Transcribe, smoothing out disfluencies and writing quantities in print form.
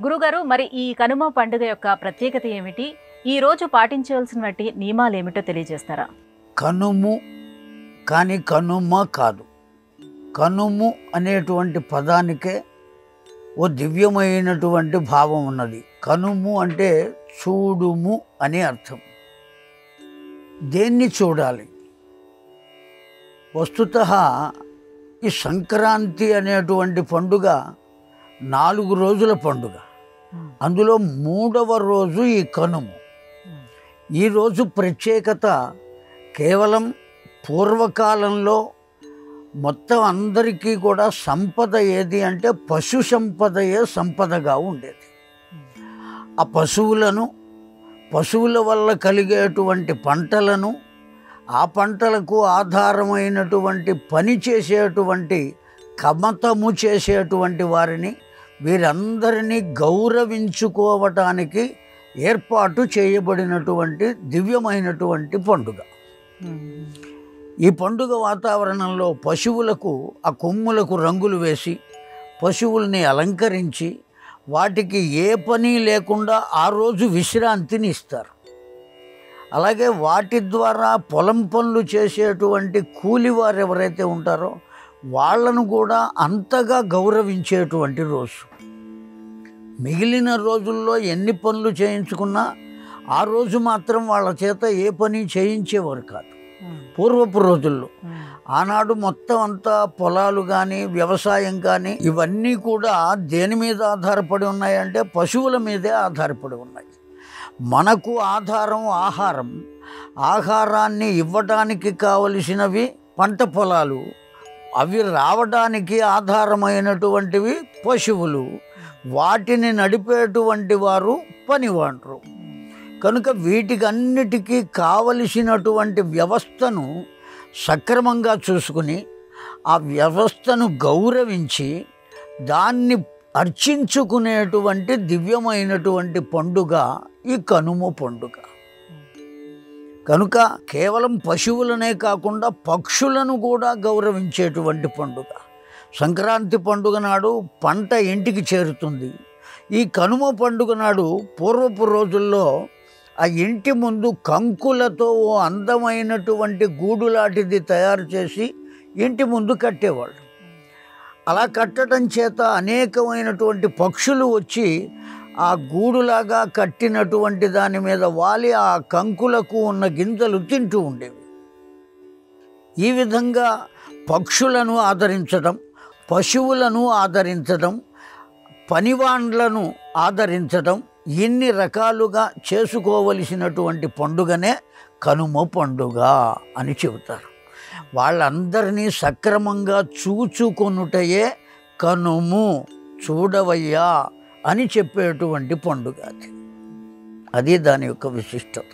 గురుగారు, మరి ఈ కనుమ పండుగ యొక్క ప్రత్యేకత ఏమిటి? ఈ రోజు పాటించవలసినటువంటి నియమాలు ఏమిటో తెలియజేస్తారా? కనుము కానీ కనుమ కాదు. కనుము అనేటువంటి పదానికే ఓ దివ్యమైనటువంటి భావం ఉన్నది. కనుము అంటే చూడుము అని అర్థం. దేన్ని చూడాలి? వస్తుతః ఈ సంక్రాంతి అనేటువంటి పండుగ 4 రోజుల పండుగ. అందులో 3వ రోజు ఈ కనుము. ఈరోజు ప్రత్యేకత కేవలం పూర్వకాలంలో మొత్తం అందరికీ కూడా సంపద ఏది అంటే పశు సంపదయే సంపదగా ఉండేది. ఆ పశువుల వల్ల కలిగేటువంటి పంటలను, ఆ పంటలకు ఆధారమైనటువంటి పని చేసేటువంటి కమతము చేసేటువంటి వారిని, వీరందరినీ గౌరవించుకోవటానికి ఏర్పాటు చేయబడినటువంటి దివ్యమైనటువంటి పండుగ. ఈ పండుగ వాతావరణంలో పశువులకు ఆ కొమ్ములకు రంగులు వేసి, పశువుల్ని అలంకరించి, వాటికి ఏ పని లేకుండా ఆ రోజు విశ్రాంతిని ఇస్తారు. అలాగే వాటి ద్వారా పొలం పనులు చేసేటువంటి కూలివారు ఎవరైతే ఉంటారో వాళ్ళను కూడా అంతగా గౌరవించేటువంటి రోజు. మిగిలిన రోజుల్లో ఎన్ని పనులు చేయించుకున్నా ఆ రోజు మాత్రం వాళ్ళ చేత ఏ పని చేయించేవారు కాదు. పూర్వపు రోజుల్లో ఆనాడు మొత్తం అంతా పొలాలు కానీ, వ్యవసాయం కానీ ఇవన్నీ కూడా దేని మీద ఆధారపడి ఉన్నాయంటే పశువుల మీదే ఆధారపడి ఉన్నాయి. మనకు ఆధారం ఆహారం. ఆహారాన్ని ఇవ్వడానికి కావలసినవి పంట పొలాలు. అవి రావడానికి ఆధారమైనటువంటివి పశువులు. వాటిని నడిపేటువంటి వారు పనివాండ్రు. కనుక వీటికన్నిటికీ కావలసినటువంటి వ్యవస్థను సక్రమంగా చూసుకుని, ఆ వ్యవస్థను గౌరవించి దాన్ని అర్చించుకునేటువంటి దివ్యమైనటువంటి పండుగ ఈ కనుమ పండుగ. కనుక కేవలం పశువులనే కాకుండా పక్షులను కూడా గౌరవించేటువంటి పండుగ. సంక్రాంతి పండుగ నాడు పంట ఇంటికి చేరుతుంది. ఈ కనుమ పండుగ నాడు పూర్వపు రోజుల్లో ఆ ఇంటి ముందు కంకులతో ఓ అందమైనటువంటి గూడులాంటిది తయారు చేసి ఇంటి ముందు కట్టేవాళ్ళు. అలా కట్టడం చేత అనేకమైనటువంటి పక్షులు వచ్చి ఆ గూడులాగా కట్టినటువంటి దాని మీద వాలి ఆ కంకులకు ఉన్న గింజలు తింటూ ఉండేవి. ఈ విధంగా పక్షులను ఆదరించడం, పశువులను ఆదరించడం, పనివాండ్లను ఆదరించడం, ఇన్ని రకాలుగా చేసుకోవలసినటువంటి పండుగనే కనుమ పండుగ అని చెబుతారు. వాళ్ళందరినీ సక్రమంగా చూచుకొనుటయే కనుము, చూడవయ్యా అని చెప్పేటువంటి పండుగ అది. అది దాని యొక్క విశిష్టత.